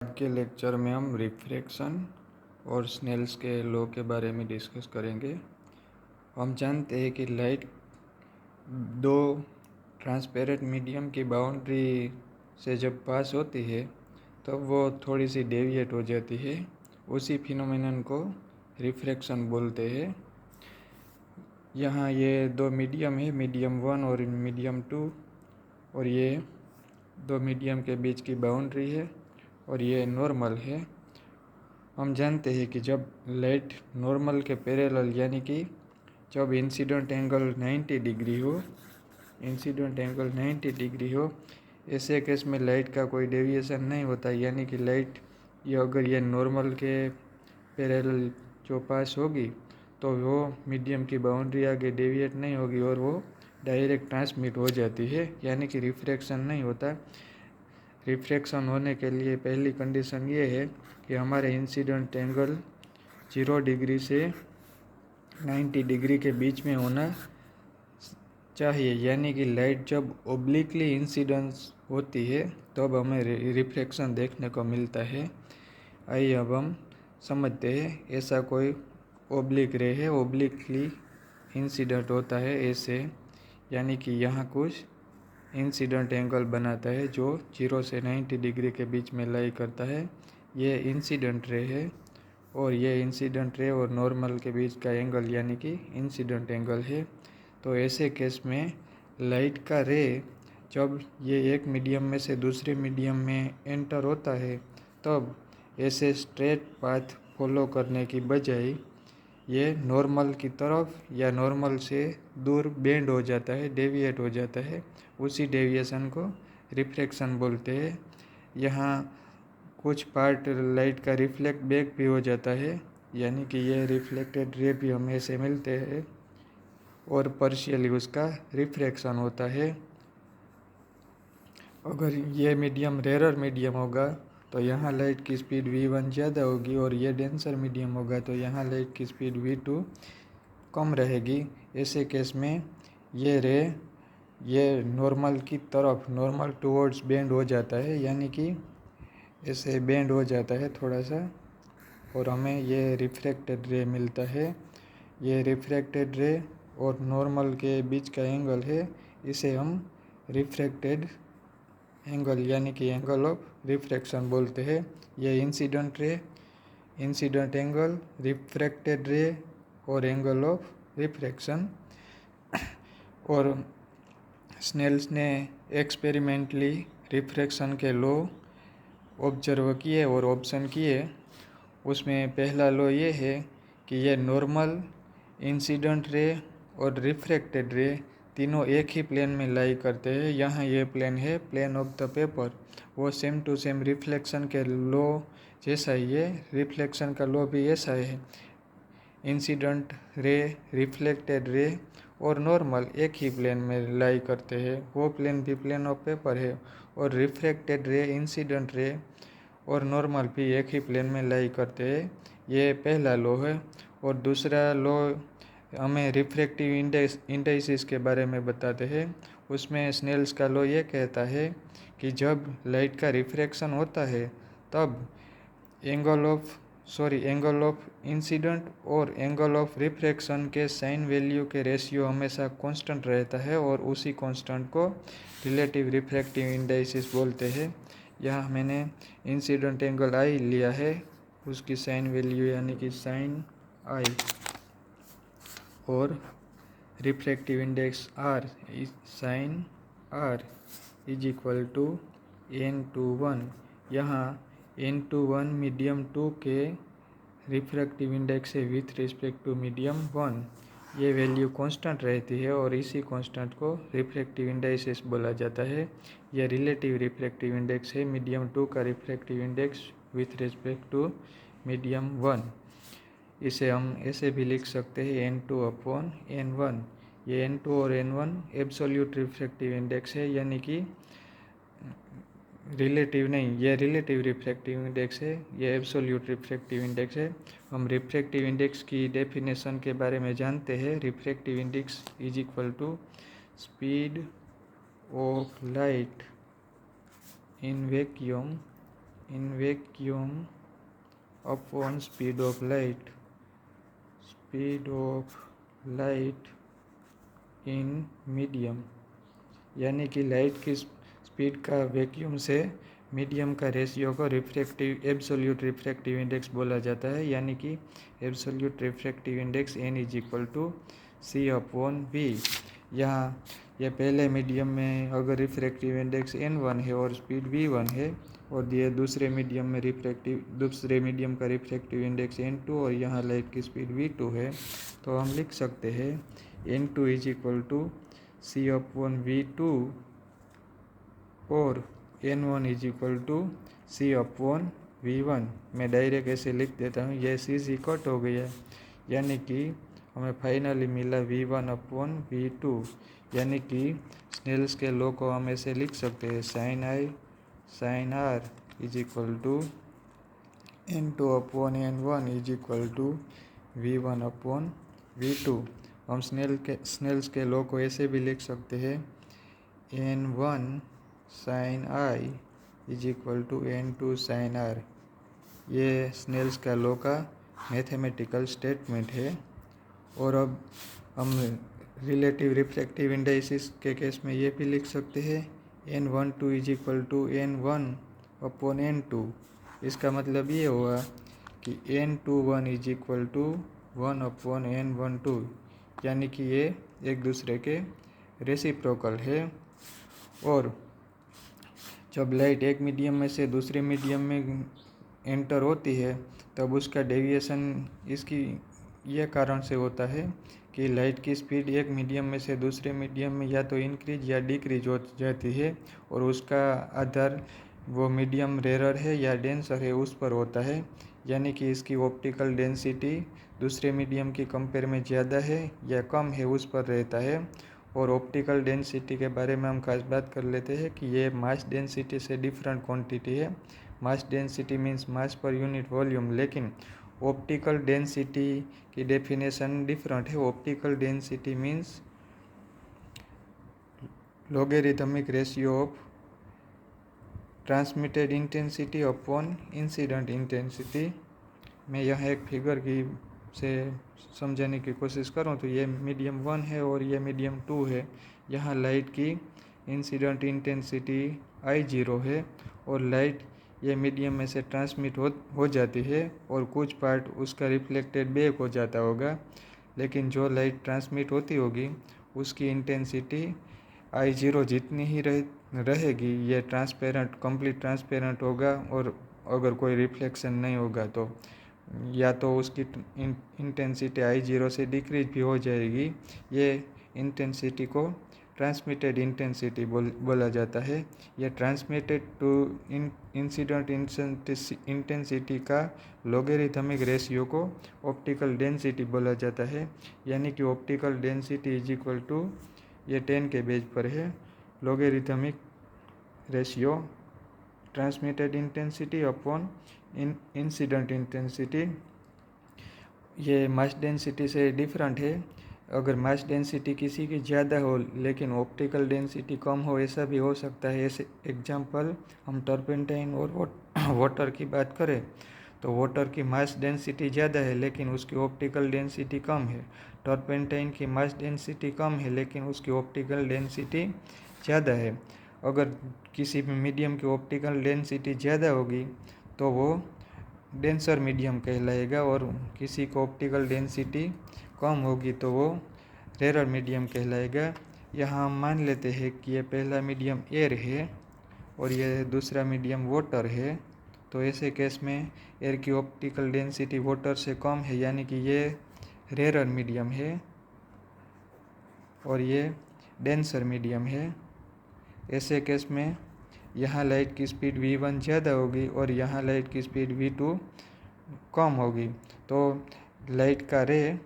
आज के लेक्चर में हम रिफ्रैक्शन और स्नेल्स के लॉ के बारे में डिस्कस करेंगे। हम जानते हैं कि लाइट दो ट्रांसपेरेंट मीडियम की बाउंड्री से जब पास होती है तब वो थोड़ी सी डेविएट हो जाती है। उसी फिनोमेनन को रिफ्रैक्शन बोलते हैं। यहाँ ये दो मीडियम है, मीडियम 1 और मीडियम 2, और ये दो मीडियम के बीच की बाउंड्री है और ये नॉर्मल है। हम जानते हैं कि जब लाइट नॉर्मल के पैरेलल यानी कि जब इंसिडेंट एंगल 90 डिग्री हो, ऐसे केस में लाइट का कोई डेविएशन नहीं होता, यानी कि लाइट अगर ये नॉर्मल के पैरेलल जो पास होगी तो वो मीडियम की बाउंड्री आगे डेविएट नहीं होगी और वो डायरेक्ट ट्रांसमिट हो जाती है, यानी कि रिफ्रैक्शन नहीं होता। रिफ्रैक्शन होने के लिए पहली कंडीशन ये है कि हमारे इंसिडेंट एंगल 0 डिग्री से 90 डिग्री के बीच में होना चाहिए, यानी कि लाइट जब ओब्लिकली इंसिडेंस होती है तब हमें रिफ्रैक्शन देखने को मिलता है। आइए अब हम समझते हैं। ऐसा कोई ओब्लिक रे है, ओब्लिकली इंसिडेंट होता है ऐसे, यानी कि यहाँ कुछ इंसिडेंट एंगल बनाता है जो 0 से 90 डिग्री के बीच में लाई करता है। ये इंसिडेंट रे है और ये इंसिडेंट रे और नॉर्मल के बीच का एंगल यानी कि इंसिडेंट एंगल है। तो ऐसे केस में लाइट का रे जब ये एक मीडियम में से दूसरे मीडियम में एंटर होता है तब ऐसे स्ट्रेट पाथ फॉलो करने की बजाय ये नॉर्मल की तरफ या नॉर्मल से दूर बेंड हो जाता है, डेविएट हो जाता है। उसी डेविएशन को रिफ्रैक्शन बोलते हैं। यहाँ कुछ पार्ट लाइट का रिफ्लेक्ट बैक भी हो जाता है, यानी कि ये रिफ्लेक्टेड रे भी हमें ऐसे मिलते हैं और पार्शियली उसका रिफ्रैक्शन होता है। अगर ये मीडियम रेयर मीडियम होगा तो यहाँ लाइट की स्पीड v1 ज़्यादा होगी और ये डेंसर मीडियम होगा तो यहाँ लाइट की स्पीड v2 कम रहेगी। ऐसे केस में ये रे ये नॉर्मल की तरफ, नॉर्मल टुवर्ड्स बेंड हो जाता है, यानी कि ऐसे बेंड हो जाता है थोड़ा सा और हमें ये रिफ्रैक्टेड रे मिलता है। ये रिफ्रैक्टेड रे और नॉर्मल के बीच का एंगल है, इसे हम रिफ्रैक्टेड एंगल यानी कि एंगल ऑफ रिफ्रैक्शन बोलते हैं। ये incident ray, incident angle, refracted रे और एंगल ऑफ रिफ्रैक्शन। और स्नेल्स ने एक्सपेरिमेंटली रिफ्रैक्शन के लॉ ऑब्जर्व किए और ऑप्शन किए। उसमें पहला लॉ ये है कि ये नॉर्मल, इंसिडेंट रे और रिफ्रैक्टेड रे तीनों एक ही प्लेन में लाई करते हैं। यहाँ ये प्लेन है प्लेन ऑफ द पेपर, वो सेम टू सेम रिफ्लेक्शन के लॉ जैसा ही है, रिफ्लेक्शन का लॉ भी ऐसा है। इंसिडेंट रे, रिफ्लेक्टेड रे और नॉर्मल एक ही प्लेन में लाई करते हैं, वो प्लेन भी प्लेन ऑफ पेपर है। और रिफ्रैक्टेड रे, इंसिडेंट रे और नॉर्मल भी एक ही प्लेन में लाई करते हैं। ये पहला लॉ है। और दूसरा लॉ हमें रिफ्रैक्टिव इंडाइसिस के बारे में बताते हैं। उसमें स्नेल्स का लॉ ये कहता है कि जब लाइट का रिफ्रैक्शन होता है तब एंगल ऑफ इंसिडेंट और एंगल ऑफ रिफ्रैक्शन के साइन वैल्यू के रेशियो हमेशा कांस्टेंट रहता है और उसी कांस्टेंट को रिलेटिव रिफ्रैक्टिव इंडाइसिस बोलते हैं। यहाँ मैंने इंसिडेंट एंगल आई लिया है, उसकी साइन वैल्यू यानी कि साइन आई, और refractive index r sine r is equal to n/1। यहाँ n/1 मीडियम 2 के रिफ्रैक्टिव इंडेक्स है विथ रिस्पेक्ट टू मीडियम 1। ये वैल्यू कांस्टेंट रहती है और इसी कांस्टेंट को रिफ्रैक्टिव इंडाइसिस बोला जाता है। यह रिलेटिव रिफ्रैक्टिव इंडेक्स है मीडियम 2 का refractive index with respect to medium 1। इसे हम ऐसे भी लिख सकते हैं n2/n1। ये n2 और n1 एब्सोल्यूट रिफ्रैक्टिव इंडेक्स है, यानी कि रिलेटिव नहीं, ये रिलेटिव रिफ्रैक्टिव इंडेक्स है, ये एब्सोल्यूट रिफ्रैक्टिव इंडेक्स है। हम रिफ्रैक्टिव इंडेक्स की डेफिनेशन के बारे में जानते हैं। Refractive index is equal to speed of light in vacuum in vacuum upon speed of light in medium, यानी कि लाइट की स्पीड का वैक्यूम से मीडियम का रेशियो को रिफ्रैक्टिव एब्सोल्यूट रिफ्रैक्टिव इंडेक्स बोला जाता है, यानी कि absolute refractive index n is equal to c upon v. यहाँ यह पहले मीडियम में अगर रिफ्रैक्टिव इंडेक्स n1 है और स्पीड v1 है, और ये दूसरे मीडियम का रिफ्रैक्टिव इंडेक्स n2 और यहाँ लाइट की स्पीड v2 है, तो हम लिख सकते हैं n2 is equal to c upon v2 और n1 is equal to c upon v1। मैं डायरेक्ट ऐसे लिख देता हूँ, यह सी सी कट हो गया, यानी कि हमें फाइनली मिला v1 अपॉन v2, यानी कि स्नेल्स के लॉ को हम ऐसे लिख सकते हैं sine r is equal to n2 upon n1 is equal to v1 upon v2। हम स्नेल्स के लॉ को ऐसे भी लिख सकते हैं n1 sine i is equal to n2 sine r। ये स्नेल्स का लॉ का मैथमेटिकल स्टेटमेंट है। और अब हम रिलेटिव रिफ्रैक्टिव इंडाइसिस के केस में ये भी लिख सकते हैं n12 is equal to n1 upon n2। इसका मतलब ये हुआ कि n21 is equal to 1 upon n12, यानी कि ये एक दूसरे के रेसिप्रोकल है। और जब लाइट एक मीडियम में से दूसरे मीडियम में एंटर होती है तब उसका डेविएशन इसकी यह कारण से होता है कि लाइट की स्पीड एक मीडियम में से दूसरे मीडियम में या तो इंक्रीज या डिक्रीज हो जाती है, और उसका आधार वो मीडियम रेयर है या डेंसर है उस पर होता है, यानी कि इसकी ऑप्टिकल डेंसिटी दूसरे मीडियम की कंपेयर में ज़्यादा है या कम है उस पर रहता है। और ऑप्टिकल डेंसिटी के बारे में हम खास बात कर लेते हैं कि ये मास डेंसिटी से डिफरेंट क्वांटिटी है। Mass density means mass per unit volume, लेकिन ऑप्टिकल डेंसिटी की डेफिनेशन डिफरेंट है। Optical density means logarithmic ratio of transmitted intensity upon incident intensity. मैं यहाँ एक फिगर की से समझाने की कोशिश करूँ तो ये मीडियम 1 है और ये मीडियम 2 है। यहाँ लाइट की इंसिडेंट इंटेंसिटी I0 है और लाइट ये मीडियम में से ट्रांसमिट हो जाती है और कुछ पार्ट उसका रिफ्लेक्टेड बैक हो जाता होगा, लेकिन जो लाइट ट्रांसमिट होती होगी उसकी इंटेंसिटी I0 जितनी ही रहेगी। ये ट्रांसपेरेंट कंप्लीट ट्रांसपेरेंट होगा, और अगर कोई रिफ्लेक्शन नहीं होगा तो या तो उसकी इंटेंसिटी I0 से डिक्रीज भी हो जाएगी। ये इंटेंसिटी को ट्रांसमिटेड इंटेंसिटी बोला जाता है। यह ट्रांसमिटेड टू इंसिडेंट इंटेंसिटी का लॉगरिथमिक रेशियो को ऑप्टिकल डेंसिटी बोला जाता है, यानी कि optical density is equal to ये 10 के बेस पर है logarithmic ratio transmitted intensity upon incident intensity. ये मास डेंसिटी से डिफरेंट है। अगर मास डेंसिटी किसी की ज़्यादा हो लेकिन ऑप्टिकल डेंसिटी कम हो, ऐसा भी हो सकता है। ऐसे एग्जांपल हम टर्पेंटाइन और वाटर की बात करें तो वाटर की मास डेंसिटी ज़्यादा है लेकिन उसकी ऑप्टिकल डेंसिटी कम है। टर्पेंटाइन की मास डेंसिटी कम है लेकिन उसकी ऑप्टिकल डेंसिटी ज़्यादा है। अगर किसी भी मीडियम की ऑप्टिकल डेंसिटी ज़्यादा होगी तो वो डेंसर मीडियम कहलाएगा, और किसी को ऑप्टिकल डेंसिटी कम होगी तो वो रेयर मीडियम कहलाएगा। यहाँ हम मान लेते हैं कि ये पहला मीडियम एयर है और ये दूसरा मीडियम वाटर है, तो ऐसे केस में एयर की ऑप्टिकल डेंसिटी वाटर से कम है, यानी कि ये रेयर मीडियम है और ये डेंसर मीडियम है। ऐसे केस में यहाँ लाइट की स्पीड v1 ज़्यादा होगी और यहाँ लाइट की स्पीड v2 कम होगी, तो लाइट का रे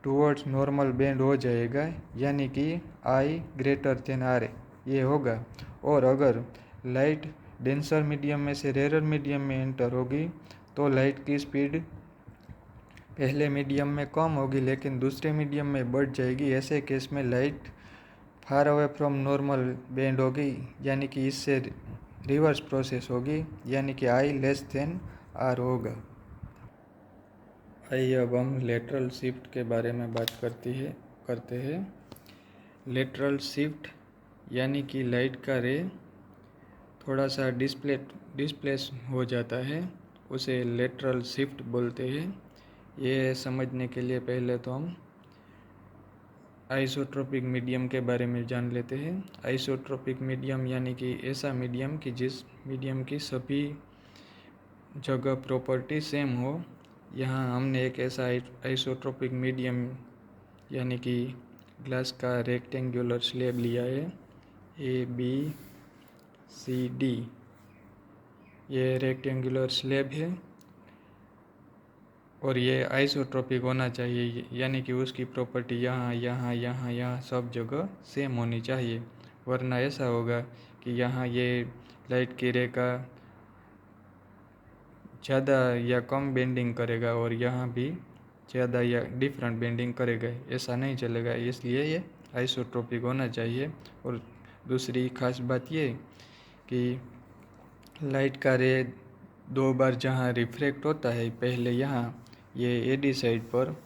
टूवर्ड्स नॉर्मल बेंड हो जाएगा, यानी कि I ग्रेटर देन R ये होगा। और अगर लाइट डेंसर मीडियम में से रेयर मीडियम में एंटर होगी तो लाइट की स्पीड पहले मीडियम में कम होगी लेकिन दूसरे मीडियम में बढ़ जाएगी। ऐसे केस में light far away from normal bend होगी, यानी कि इससे रिवर्स प्रोसेस होगी, यानी कि आई लेस देन आर होगा। आइए अब हम लेटरल शिफ्ट के बारे में बात करते हैं। लेटरल शिफ्ट यानी कि लाइट का रे थोड़ा सा डिस्प्लेस हो जाता है, उसे लेटरल शिफ्ट बोलते हैं। ये समझने के लिए पहले तो हम आइसोट्रोपिक मीडियम के बारे में जान लेते हैं। आइसोट्रोपिक मीडियम यानी कि ऐसा मीडियम कि जिस मीडियम की सभी जगह प्रॉपर्टी सेम हो। यहाँ हमने एक ऐसा आइसोट्रोपिक मीडियम यानी कि ग्लास का रेक्टेंगुलर स्लैब लिया है, ABCD। ये रेक्टेंगुलर स्लैब है और ये आइसोट्रोपिक होना चाहिए, यानी कि उसकी प्रॉपर्टी यहाँ यहाँ यहाँ यहाँ सब जगह सेम होनी चाहिए। वरना ऐसा होगा कि यहाँ ये लाइट की रे का ज़्यादा या कम बेंडिंग करेगा और यहाँ भी ज़्यादा या डिफरेंट बेंडिंग करेगा, ऐसा नहीं चलेगा। इसलिए ये आइसोट्रोपिक होना चाहिए। और दूसरी खास बात ये कि लाइट का रे दो बार जहाँ रिफ्रैक्ट होता है, पहले यहाँ ये एडी साइड पर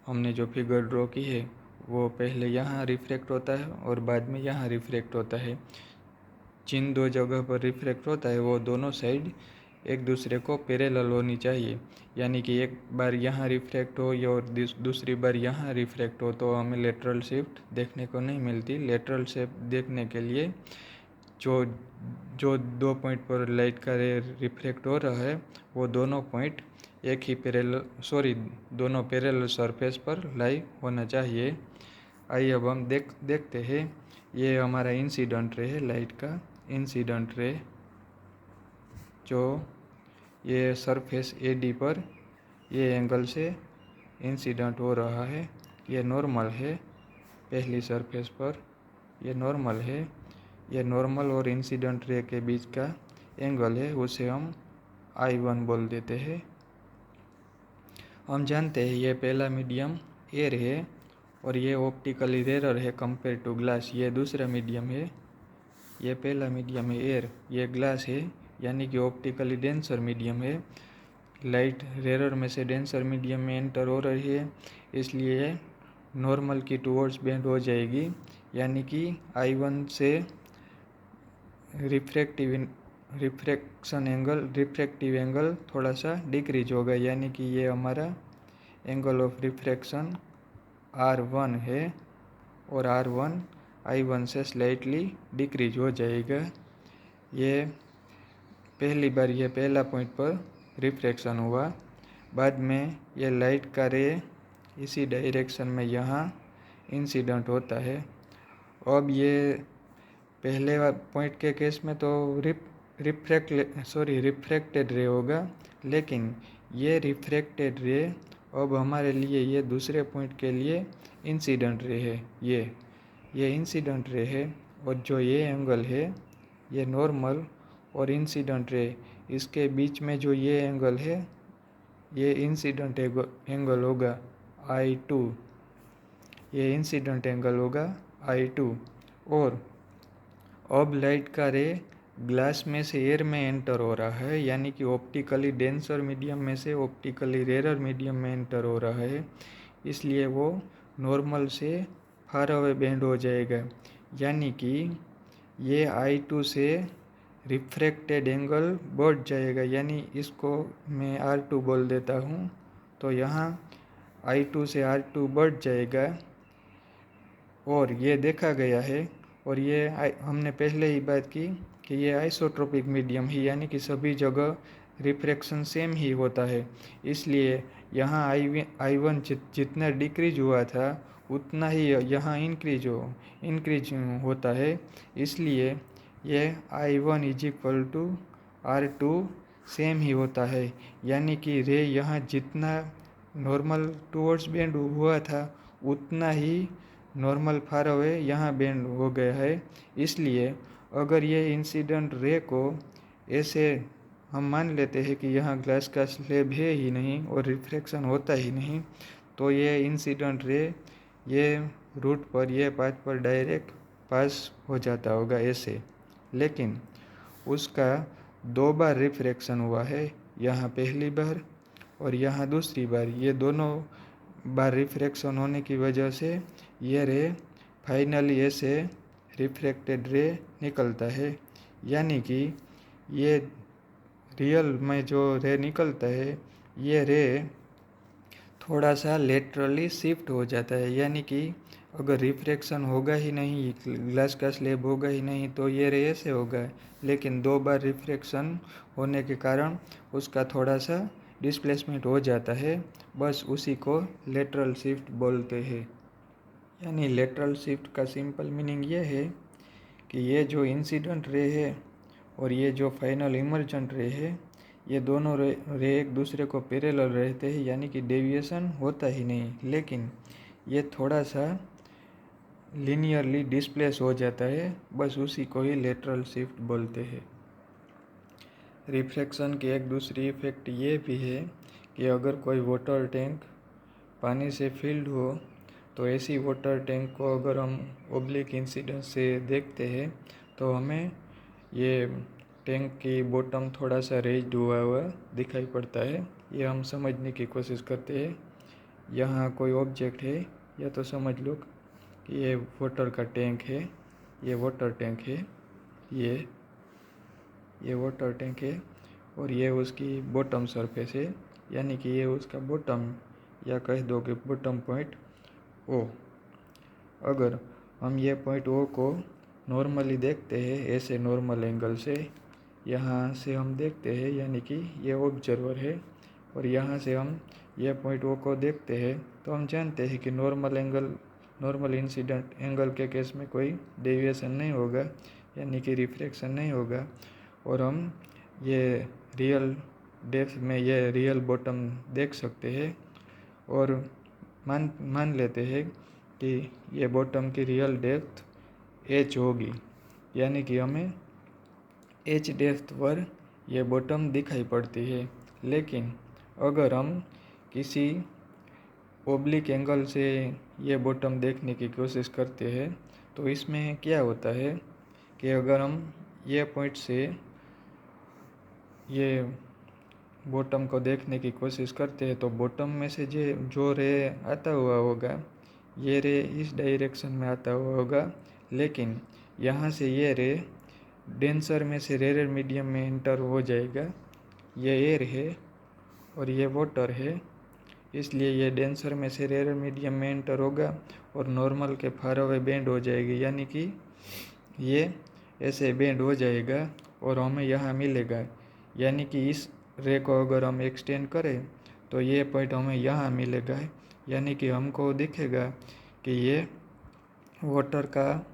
हमने जो फिगर ड्रॉ की है वो पहले यहाँ रिफ्रैक्ट होता है और बाद में यहाँ रिफ्रैक्ट होता है। जिन दो जगह पर रिफ्रैक्ट होता है वो दोनों साइड एक दूसरे को पैरेलल होनी चाहिए, यानी कि एक बार यहाँ रिफ्रैक्ट हो या और दूसरी बार यहाँ रिफ्रैक्ट हो तो हमें लेटरल शिफ्ट देखने को नहीं मिलती। लेटरल शिफ्ट देखने के लिए जो जो दो पॉइंट पर लाइट का रे रिफ्रैक्ट हो रहा है वो दोनों पॉइंट एक ही दोनों पैरेलल सरफेस पर लाई होना चाहिए। आइए अब हम देखते हैं। ये हमारा इंसिडेंट रे है, लाइट का इंसिडेंट रे जो ये सरफेस AD पर ये एंगल से इंसिडेंट हो रहा है। ये नॉर्मल है, पहली सरफेस पर ये नॉर्मल है। ये नॉर्मल और इंसिडेंट रे के बीच का एंगल है, उसे हम I1 बोल देते हैं। हम जानते हैं ये पहला मीडियम एयर है और ये ऑप्टिकली रेयर है कंपेयर टू ग्लास। ये दूसरा मीडियम है, ये पहला मीडियम है एयर, ये ग्लास है यानी कि ऑप्टिकली डेंसर मीडियम है। लाइट रेयर में से डेंसर मीडियम में एंटर हो रही है, इसलिए नॉर्मल की टूवर्ड्स बेंड हो जाएगी, यानी कि I1 से रिफ्रैक्टिव एंगल थोड़ा सा डिक्रीज होगा, यानी कि ये हमारा एंगल ऑफ रिफ्रैक्शन R1 है और R1 I1 से स्लाइटली डिक्रीज हो जाएगा। ये पहली बार ये पहला पॉइंट पर रिफ्रैक्शन हुआ, बाद में ये लाइट का रे इसी डायरेक्शन में यहाँ इंसिडेंट होता है। अब ये पहले पॉइंट के केस में तो रिफ्रैक्टेड रे होगा, लेकिन ये रिफ्रैक्टेड रे अब हमारे लिए ये दूसरे पॉइंट के लिए इंसिडेंट रे है। ये इंसिडेंट रे है और जो ये एंगल है ये नॉर्मल और इंसिडेंट रे, इसके बीच में जो ये एंगल है ये इंसिडेंट एंगल होगा I2। ये इंसिडेंट एंगल होगा I2। और अब लाइट का रे ग्लास में से एयर में एंटर हो रहा है, यानी कि ऑप्टिकली डेंसर मीडियम में से ऑप्टिकली रेयर मीडियम में एंटर हो रहा है, इसलिए वो नॉर्मल से फार अवे बेंड हो जाएगा, यानी कि ये I2 से रिफ्रैक्टेड एंगल बढ़ जाएगा, यानी इसको मैं R2 बोल देता हूँ। तो यहाँ I2 से R2 बढ़ जाएगा और ये देखा गया है। और ये हमने पहले ही बात की कि ये आइसोट्रोपिक मीडियम ही, यानी कि सभी जगह रिफ्रैक्शन सेम ही होता है, इसलिए यहाँ I1 जितना डिक्रीज हुआ था उतना ही यहाँ इंक्रीज होता है, इसलिए ये I1 = R2 सेम ही होता है, यानी कि रे यहाँ जितना नॉर्मल टूवर्ड्स बेंड हुआ था उतना ही नॉर्मल फार अवे यहाँ बेंड हो गया है। इसलिए अगर ये इंसिडेंट रे को ऐसे हम मान लेते हैं कि यहाँ ग्लास का स्लैब है ही नहीं और रिफ्रैक्शन होता ही नहीं, तो ये इंसिडेंट रे ये रूट पर ये पाथ पर डायरेक्ट पास हो जाता होगा ऐसे। लेकिन उसका 2 बार रिफ्रैक्शन हुआ है, यहाँ पहली बार और यहाँ दूसरी बार। ये दोनों बार रिफ्रैक्शन होने की वजह से ये रे फाइनली ऐसे रिफ्रैक्टेड रे निकलता है, यानी कि ये रियल में जो रे निकलता है ये रे थोड़ा सा लेटरली शिफ्ट हो जाता है, यानी कि अगर रिफ्रैक्शन होगा ही नहीं, ग्लास का स्लैब होगा ही नहीं, तो ये रे ऐसे होगा। लेकिन 2 बार रिफ्रैक्शन होने के कारण उसका थोड़ा सा डिस्प्लेसमेंट हो जाता है, बस उसी को लेटरल शिफ्ट बोलते हैं। यानी लेटरल शिफ्ट का सिंपल मीनिंग ये है कि ये जो इंसिडेंट रे है और ये जो फाइनल इमर्जेंट रे है, ये दोनों रे एक दूसरे को पैरेलल रहते हैं, यानी कि डेविएशन होता ही नहीं, लेकिन ये थोड़ा सा लीनियरली डिस्प्लेस हो जाता है, बस उसी को ही लेटरल शिफ्ट बोलते हैं। रिफ्रैक्शन की एक दूसरी इफ़ेक्ट ये भी है कि अगर कोई वाटर टैंक पानी से फिल्ड हो, तो ऐसी वाटर टैंक को अगर हम ओब्लिक इंसिडेंस से देखते हैं तो हमें ये टैंक की बॉटम थोड़ा सा रेज्ड हुआ हुआ दिखाई पड़ता है। ये हम समझने की कोशिश करते हैं। यहाँ कोई ऑब्जेक्ट है, या तो समझ लो कि ये वाटर का टैंक है, ये वाटर टैंक है, ये वाटर टैंक है और ये उसकी बॉटम सरफेस है, यानी कि ये उसका बॉटम या कह दो कि बॉटम पॉइंट ओ। अगर हम ये पॉइंट ओ को नॉर्मली देखते हैं ऐसे नॉर्मल एंगल से, यहाँ से हम देखते हैं, यानी कि ये ऑब्जर्वर है और यहाँ से हम ये पॉइंट ओ को देखते हैं, तो हम जानते हैं कि नॉर्मल इंसिडेंट एंगल के केस में कोई डेविएशन नहीं होगा, यानी कि रिफ्रैक्शन नहीं होगा, और हम ये रियल डेप्थ में ये रियल बॉटम देख सकते हैं और मान लेते हैं कि ये बॉटम की रियल डेप्थ h होगी, यानी कि हमें h डेप्थ पर यह बॉटम दिखाई पड़ती है। लेकिन अगर हम किसी ओब्लिक एंगल से ये बॉटम देखने की कोशिश करते हैं तो इसमें क्या होता है कि अगर हम ये पॉइंट से ये बॉटम को देखने की कोशिश करते हैं तो बॉटम में से जो रे आता हुआ होगा, ये रे इस डायरेक्शन में आता हुआ होगा, लेकिन यहाँ से ये रे डेंसर में से रेयर मीडियम में इंटर हो जाएगा। ये एयर है और ये वाटर है, इसलिए ये डेंसर में से रेयर मीडियम में इंटर होगा और नॉर्मल के फार अवे बेंड हो जाएगी, यानी कि ये ऐसे बेंड हो जाएगा और हमें यहाँ मिलेगा, यानी कि इस रे को अगर हम एक्सटेंड करें तो ये पॉइंट हमें यहाँ मिलेगा, यानी कि हमको दिखेगा कि ये वाटर का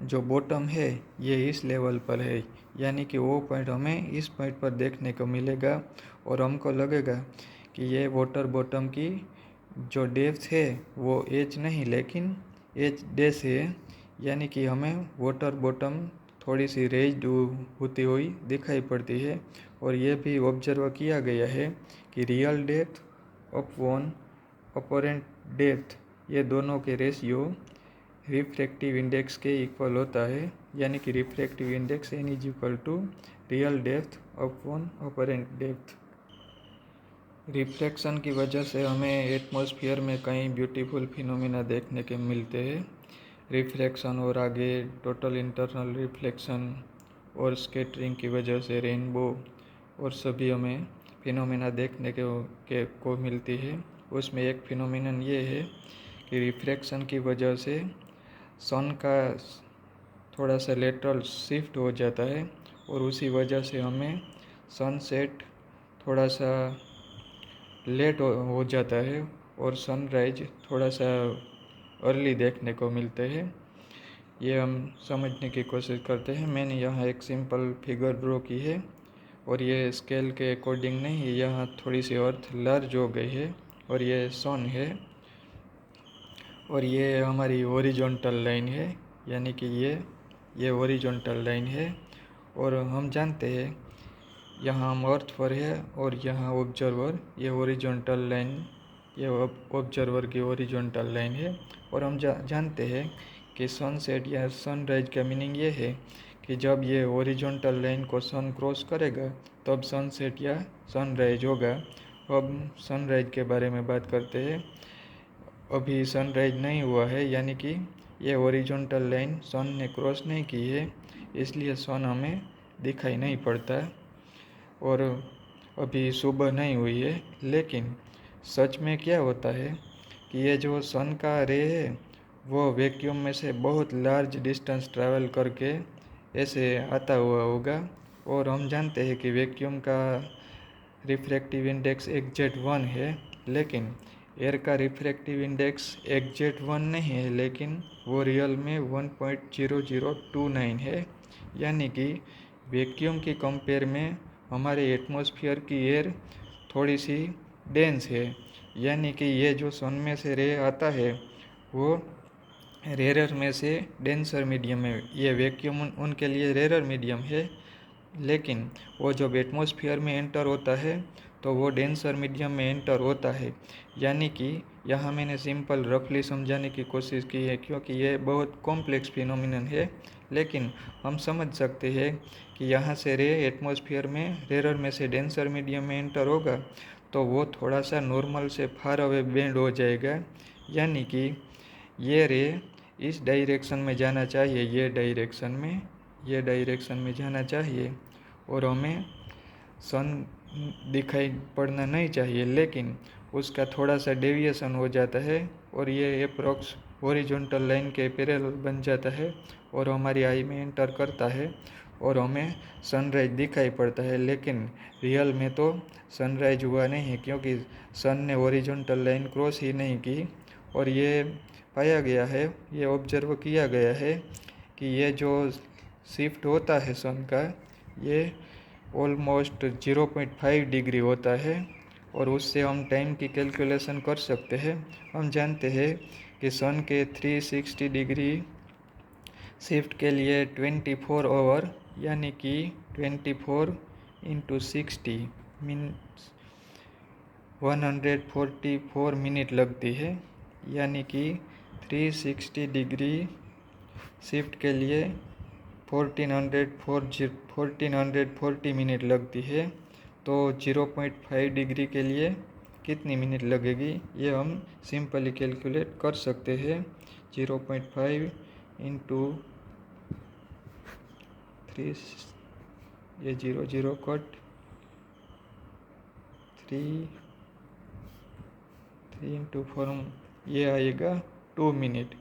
जो बॉटम है ये इस लेवल पर है, यानी कि वो पॉइंट हमें इस पॉइंट पर देखने को मिलेगा और हमको लगेगा कि ये वाटर बॉटम की जो डेप्थ है वो h नहीं लेकिन h डैश है, यानी कि हमें वाटर बॉटम थोड़ी सी रेज्ड होती हुई दिखाई पड़ती है। और ये भी ऑब्जर्व किया गया है कि real depth upon apparent depth ये दोनों के रेशियो रिफ्रैक्टिव इंडेक्स के इक्वल होता है, यानी कि refractive index n is equal to real depth upon apparent depth. Refraction की वजह से हमें एटमॉस्फेयर में कई ब्यूटीफुल फिनोमिना देखने के मिलते हैं। रिफ्रैक्शन और आगे टोटल इंटरनल रिफ्लेक्शन और स्कैटरिंग की वजह से रेनबो और सभी हमें फिनोमिना देखने को मिलती है। उसमें एक फिनोमिनन ये है कि रिफ्रैक्शन की वजह से सन का थोड़ा सा लेटरल शिफ्ट हो जाता है और उसी वजह से हमें सनसेट थोड़ा सा लेट हो जाता है और सनराइज थोड़ा सा अर्ली देखने को मिलते हैं। ये हम समझने की कोशिश करते हैं। मैंने यहाँ एक सिंपल फिगर ड्रॉ की है और ये स्केल के अकॉर्डिंग नहीं है, यहाँ थोड़ी सी अर्थ लार्ज हो गई है और ये सन है और ये हमारी हॉरिजॉन्टल लाइन है, यानी कि ये हॉरिजॉन्टल लाइन है। और हम जानते हैं यहाँ हम अर्थ पर है और यहाँ ऑब्जर्वर, ये हॉरिजॉन्टल लाइन ये ऑब्जर्वर की हॉरिजॉन्टल लाइन है। और हम जानते हैं कि सनसेट या सनराइज का मीनिंग ये है कि जब ये हॉरिजॉन्टल लाइन को सन क्रॉस करेगा तब सनसेट या सनराइज होगा। अब सनराइज के बारे में बात करते हैं। अभी सनराइज नहीं हुआ है, यानी कि ये हॉरिजॉन्टल लाइन सन ने क्रॉस नहीं की है, इसलिए सन हमें दिखाई नहीं पड़ता और अभी सुबह नहीं हुई है। लेकिन सच में क्या होता है कि ये जो सन का रे है वो वैक्यूम में से बहुत लार्ज डिस्टेंस ट्रैवल करके ऐसे आता हुआ होगा, और हम जानते हैं कि वैक्यूम का रिफ्रैक्टिव इंडेक्स XZ1 है, लेकिन एयर का रिफ्रैक्टिव इंडेक्स XZ1 नहीं है, लेकिन वो रियल में 1.0029 है। यानी कि वैक्यूम की कंपेयर में हमारे एटमॉस्फेयर की एयर थोड़ी सी डेंस है, यानी कि ये जो सन में से रे आता है वो रेरर में से डेंसर मीडियम है। ये वैक्यूम उनके लिए रेरर मीडियम है, लेकिन वो जब एटमॉस्फेयर में एंटर होता है तो वो डेंसर मीडियम में एंटर होता है। यानी कि यहाँ मैंने सिंपल रफली समझाने की कोशिश की है, क्योंकि ये बहुत कॉम्प्लेक्स फिनोमिनन है, लेकिन हम समझ सकते हैं कि यहाँ से रे एटमॉस्फेयर में रेरर में से डेंसर मीडियम में एंटर होगा तो वो थोड़ा सा नॉर्मल से फार अवे बेंड हो जाएगा। यानी कि ये रे इस डायरेक्शन में जाना चाहिए, ये डायरेक्शन में जाना चाहिए और हमें सन दिखाई पड़ना नहीं चाहिए, लेकिन उसका थोड़ा सा डेविएशन हो जाता है और ये अप्रॉक्स हॉरिजॉन्टल लाइन के पैरेलल बन जाता है और हमारी आई में एंटर करता है और हमें सनराइज दिखाई पड़ता है। लेकिन रियल में तो सनराइज हुआ नहीं है, क्योंकि सन ने हॉरिजॉन्टल लाइन क्रॉस ही नहीं की। और ये पाया गया है, ये ऑब्जर्व किया गया है कि ये जो शिफ्ट होता है सन का, ये ऑलमोस्ट 0.5 डिग्री होता है और उससे हम टाइम की कैलकुलेशन कर सकते हैं। हम जानते हैं कि सन के 360 डिग्री शिफ्ट के लिए 24 आवर यानी कि 24 × 60 मीन्स 144 मिनट लगती है। यानी कि 360 डिग्री शिफ्ट के लिए 1440 मिनट लगती है, तो 0.5 डिग्री के लिए कितनी मिनट लगेगी ये हम सिंपली कैलकुलेट कर सकते हैं। 0.5 × 3, ये 0 कट 3 × 4, ये आएगा 2 मिनट।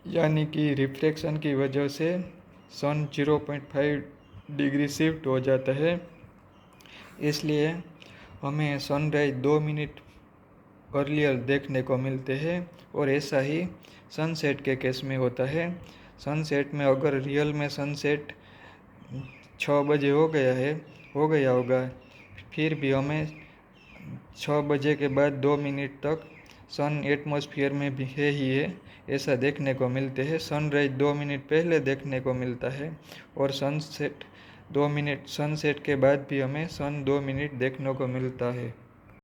यानी कि रिफ्रैक्शन की वजह से सन 0.5 डिग्री शिफ्ट हो जाता है, इसलिए हमें सनराइज 2 मिनट अर्लियर देखने को मिलते हैं। और ऐसा ही सनसेट के केस में होता है। सनसेट में अगर रियल में सनसेट 6 बजे हो गया होगा, फिर भी हमें 6 बजे के बाद 2 मिनट तक सन एटमॉस्फेयर में भी है ही है, ऐसा देखने को मिलते हैं। सनराइज 2 मिनट पहले देखने को मिलता है और सनसेट के बाद भी हमें सन 2 मिनट देखने को मिलता है।